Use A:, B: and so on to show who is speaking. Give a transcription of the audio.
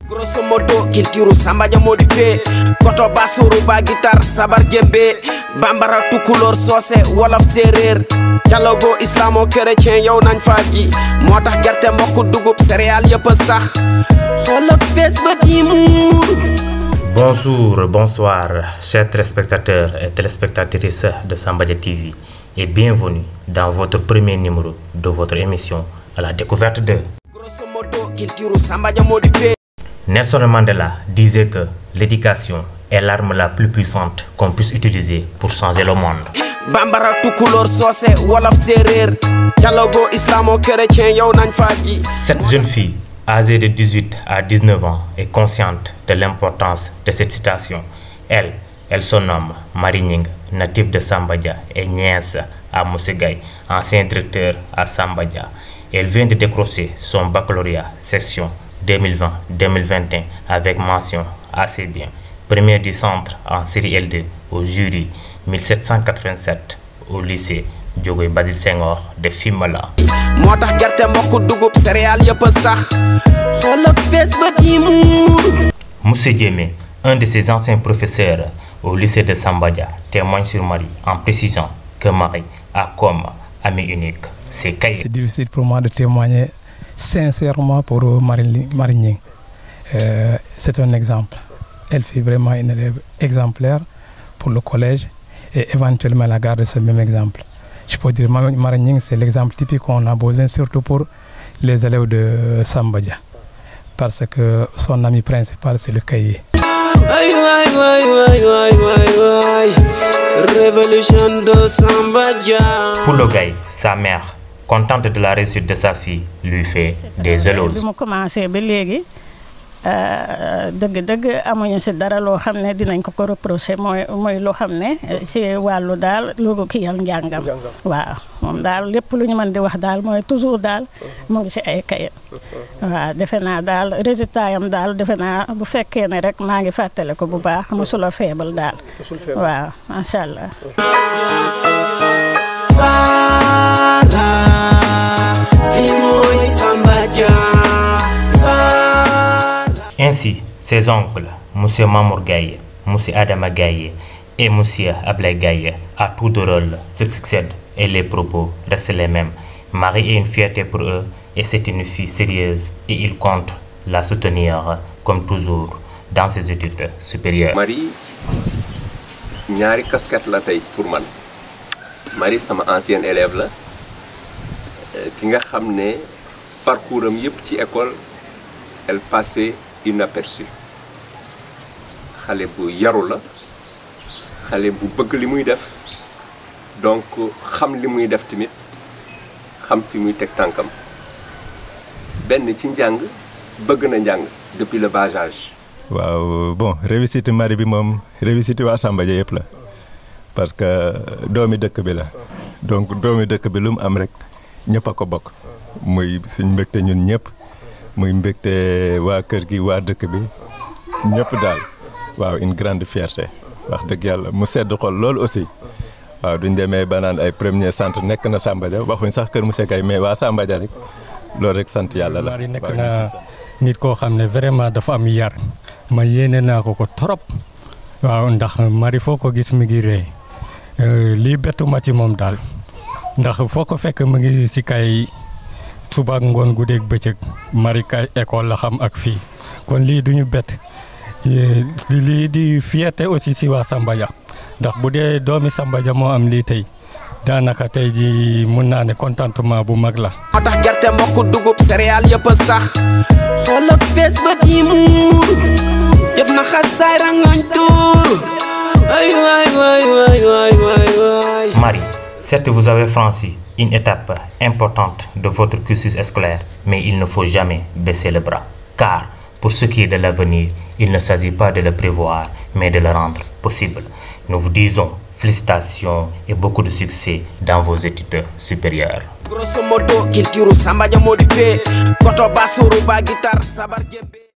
A: Grosso modo culture samba jamodi pe koto basuru ba guitar sabar jembe bambara tukulor sosé wolof séréer dialogo islamo chrétien yow nañ faji motax gerte mbokk dugub céréales yëpp sax xol fess ba dimur.
B: Bonjour, bonsoir, chers téléspectateurs et téléspectatrices de Sambadia TV et bienvenue dans votre premier numéro de votre émission à la découverte de Nelson Mandela disait que l'éducation est l'arme la plus puissante qu'on puisse utiliser pour changer le monde. Cette jeune fille, âgée de 18 à 19 ans, est consciente de l'importance de cette citation. Elle se nomme Marie Nying, native de Sambadia et nièce à Moussé Gaye, ancien directeur à Sambadia. Elle vient de décrocher son baccalauréat section 2020-2021 avec mention assez bien. Première du centre en série L2 au jury 1787 au lycée Diogoye Basile Senghor de Fimela. Moussé Djemé, un de ses anciens professeurs au lycée de Sambadia, témoigne sur Marie en précisant que Marie a comme ami unique ses cahiers.
C: C'est difficile pour moi de témoigner sincèrement pour Marie Nying. C'est un exemple. Elle fut vraiment une élève exemplaire pour le collège et éventuellement elle a gardé ce même exemple. Je peux dire que Marie Nying, c'est l'exemple typique qu'on a besoin, surtout pour les élèves de Sambadia. Parce que son ami principal, c'est le cahier.
A: Révolution de Sambadia.
B: Pour le gars, sa mère, contente de la réussite de sa fille, lui fait des éloges.
D: dëgg amuñu ci dara loo xam ne dinañ ko reprocher mooy loo xam ne ci wàllu daal lu kiyal njàngam waaw moom daal lépp lu ñu mën di wax daal mooy toujours daal mu ngi ci ay kayit waaw defe naa daal résultat yam daal defe naa bu fekkee ne rek maa ngi fàttale ko bu baax mosula faible daal waaw macha allah.
B: Ainsi, ses oncles, M. Mamour Gaye, M. Adama Gaye et M. Ablay Gaye, à tout de rôle, se succèdent et les propos restent les mêmes. Marie est une fierté pour eux et c'est une fille sérieuse et ils comptent la soutenir comme toujours dans ses études supérieures.
E: Marie, ñaari casquette la tay pour man. Marie sama ancienne élève la ki nga xamné parcours am yépp ci école elle passait inaperçu. Xalé bu yaru la xalé bu bëgg li muy def donc xam li muy def tamit xam fi muy tek tankam benn ci njàng bëgg na njàng depuis le bas âge.
F: Waaw bon réussite Marie bi moom réussite waa Sambadia yëpp la parce que doomi dëkk bi la donc doomi dëkk bi lu mu am rek ñëpp a ko bokk muy suñ mbégte ñun ñëpp muy mbégte waa kër gi waa dëkk bi ñëpp daal waaw une grande fierté wax dëgg yàlla mu sedd xol loolu aussi waaw duñ demee ba naan ay premier centre nekk na Sambadia waxuñ sax kër monsieur Gaye mais waa Sambadia rek loolu rek sant yàlla la.
G: Marie nekk na nit koo xam ne vraiment dafa am yar ma yéene naa ko trop waaw ndax Marie foo ko gis mi ngi ree lii bettu ma ci moom daal ndax foo ko fekk mu ngi si kay suba ak ngoon guddeeg bëccëg Marie kay école la xam ak fii kon lii duñu bett lii di fierté aussi si waa Sambadia ndax bu dee doomi Sambadia moo am lii tey daanaka tey ji mun naa ne contentement bu mag la.
A: moo tax gerte mbokk dugub céréales yëpp sax xoolal fees ba di muur def na xasaay rangañ tuur ay waay waay waay waay waay.
B: Marie, certes vous avez franchi une étape importante de votre cursus scolaire, mais il ne faut jamais baisser le bras, car pour ce qui est de l'avenir, il ne s'agit pas de le prévoir, mais de le rendre possible. Nous vous disons félicitations et beaucoup de succès dans vos études supérieures.
A: Grosso modo culture Sambadia modi pe koto basuru ba guitar sabar jembe.